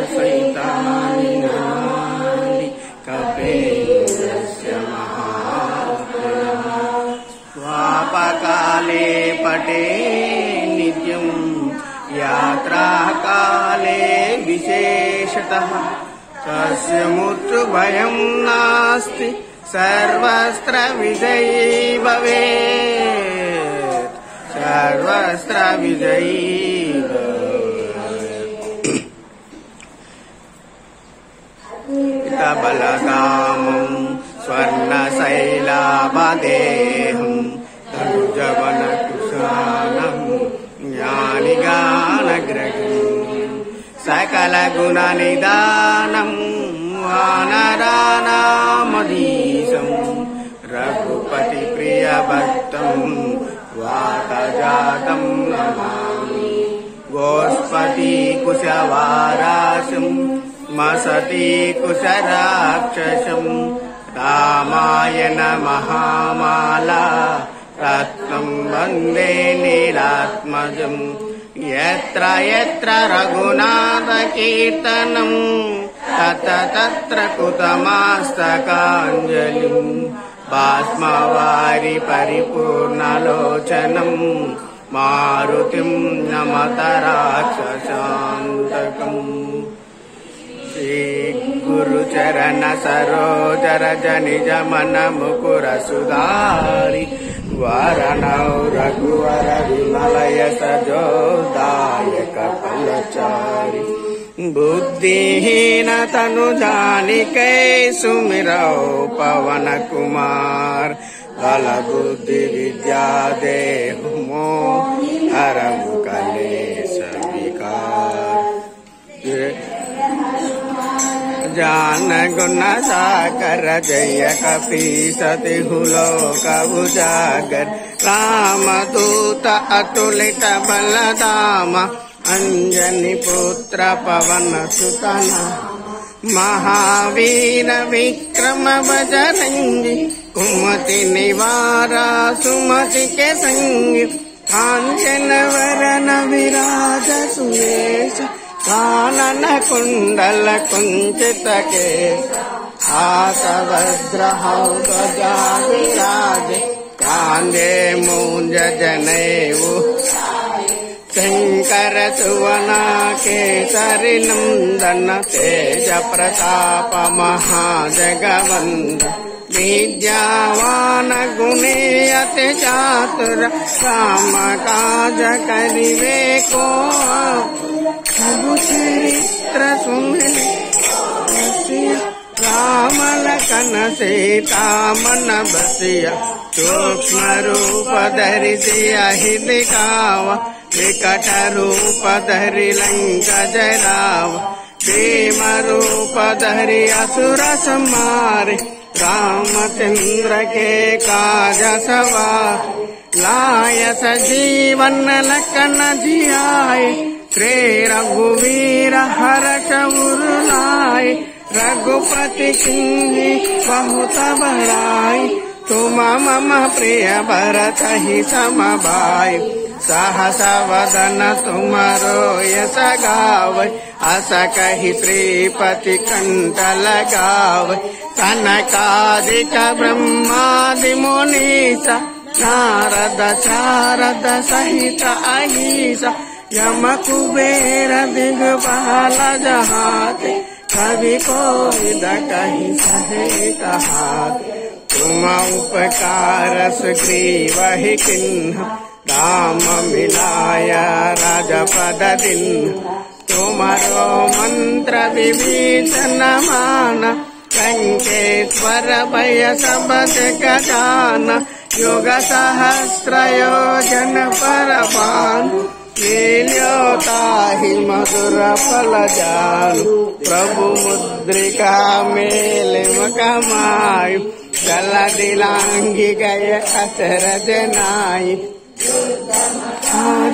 द्वादशैतानि नामानि कपेन्द्रस्य महात्मनः स्वापकाले पठे नित्यं यात्राकाले विशेषतः तस्य मृत्युभयं नास्ति सर्वत्र विजयी भवेत् सर्वत्र विजयी बलकामं स्वर्णशैलाभदेहं तनुजवनकुशानं ज्ञानिगानग्रहं सकलगुणनिदानं वानराणामधीशं रघुपतिप्रियभक्तं वातजातं नमामि गोष्पतिकुशवाराशं मसति कुशराक्षसं रामायण महामाला रत्नं वन्दे नीलात्मजं यत्र यत्र रघुनाथकीर्तनं तत्र तत्र कुतमास्तकाञ्जलिं भस्मवारि परिपूर्णलोचनं मारुतिं नमत राक्षसान्तकम् श्री गुरुचरण सरोज रज निज मन मुकुर सुधारि वरणौ रघुवर विमलय सजोदायक फलचारि बुद्धिहीन तनु जानिके सुमिरौ पवन कुमार बल बुद्धि विद्या देहु मोहि हरहु कलेश विकार जान गुण सागर जय कपीस तिहु लोक उजागर रामदूत अतुलित बलधाम अंजनी पुत्र पवन सुतन महावीर विक्रम बजरंगी कुमति निवारा सुमति के संगी कांचन वरन विराज सुरेश कानन कुंडल कुंचित केश हासवज्रहौ ध्वजा विराजे कांधे मूंज जनेऊ शंकर सुवन केसरी नंदन तेज प्रताप महाजगवंदन विद्यावान गुणी अति चातुर राम काज करिवे को प्रभु चरित्र सुमिरे राम लखन सीता मन बसिया सूक्ष्म रूप धरि सियहि दिखावा विकट रूप धरि लंका जरावा भीम रूप धरि असुर संहारे रामचंद्र के काज सवार लाय सजीवन लखन जियाए श्री रघुवीर हर्ष उर लाए रघुपति किन्ही बहुत बड़ाई तुम मम प्रिय भरत ही सम भाई सहस वदन तुमरो यश गावै अस कहि श्रीपति कंठ लगावै सनकादिक ब्रह्मादि मुनीसा नारद शारद सहित अहिसा यम कुबेर दिग्पाल जहाते कवि कोविद कहि सहे कहाते तुम उपकार सुग्रीवहि किन्ह राम मिलाया राजपद दीन्ह तुमरो मंत्र विभीषण माना लंकेश्वर भय सब जग जाना युग सहस्र योजन पर भानु लील्योताहि मधुर फल जानु प्रभु मुद्रिका मेल कमायु गला दिलांगी गए अचरज नाई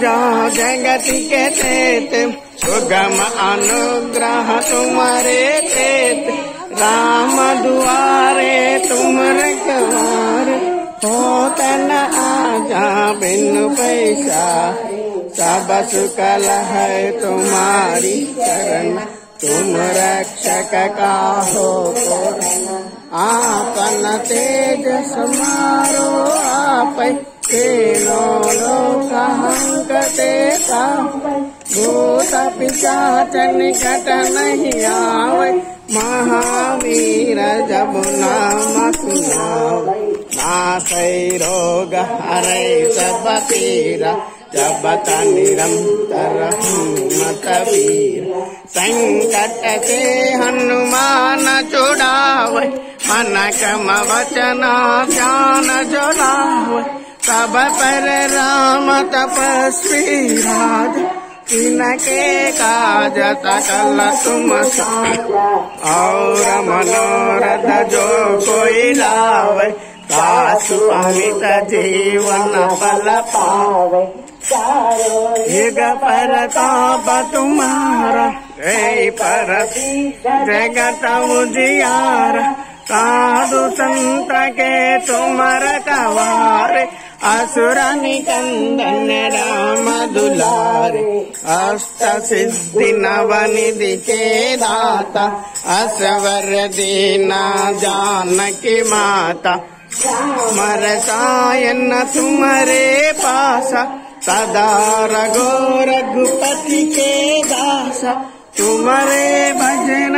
जो जगति के देते सुगम अनुग्रह तुम्हारे देते राम दुआरे तुम रखवारे होता न आजा बिनु पैसा सब सुकल है तुम्हारी शरण तुम रक्षक का हो आपन तेज समारो आप तीनों लोक हंकते भूत पिशाच निकट नहीं आवे महावीर जब नाम सुनावे नासै रोग हरै सब पीरा जपत निरंतर हनुमत वीर संकट से हनुमान छुड़ावे मन क्रम वचन ध्यान जुड़ावे सब पर राम तपस्वी राज इनके काज सकल तुम और मनोरथ जो कोई लावे कासु अमित जीवन फल पावे युग पर ताप तुम्हारा पर जगत उजियारा साधु संत के तुम रखवारे असुर निकंदन राम दुलारे अष्ट सिद्धि नव निधि के दाता असवर दीना जानकी माता मर सायन तुम्हारे पासा सदा रघो रघुपति के दासा तुम्हारे भजन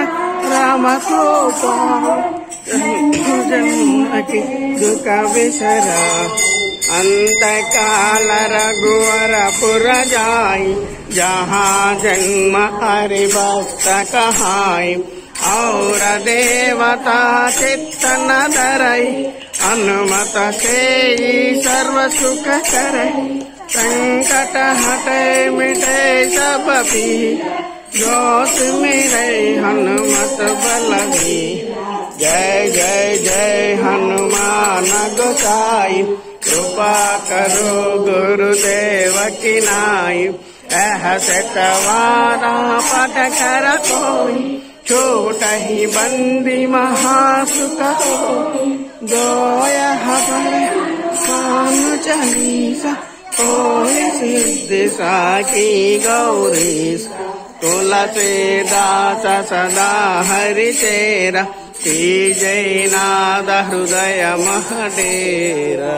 राम को जन्म के दुख विसरा अंत काल रघुवर पुर जाई जहाँ जन्म हरि भक्त कहाई और देवता चित्त न धरई अनुमत से सर्व सुख करे संकट हटे मिटे सब पी जोत मेरे हनुमत बलवी जय जय जय हनुमान गोसाई कृपा करो गुरुदेव की नाई सतवारा पट कर कोई छोट ही बंदी महासुख हो दोयः कान चालीसा कोई सिद्धि साकी गौरीश तुलसीदास सदा हरि तेरा जय नाद हृदय महडेरा।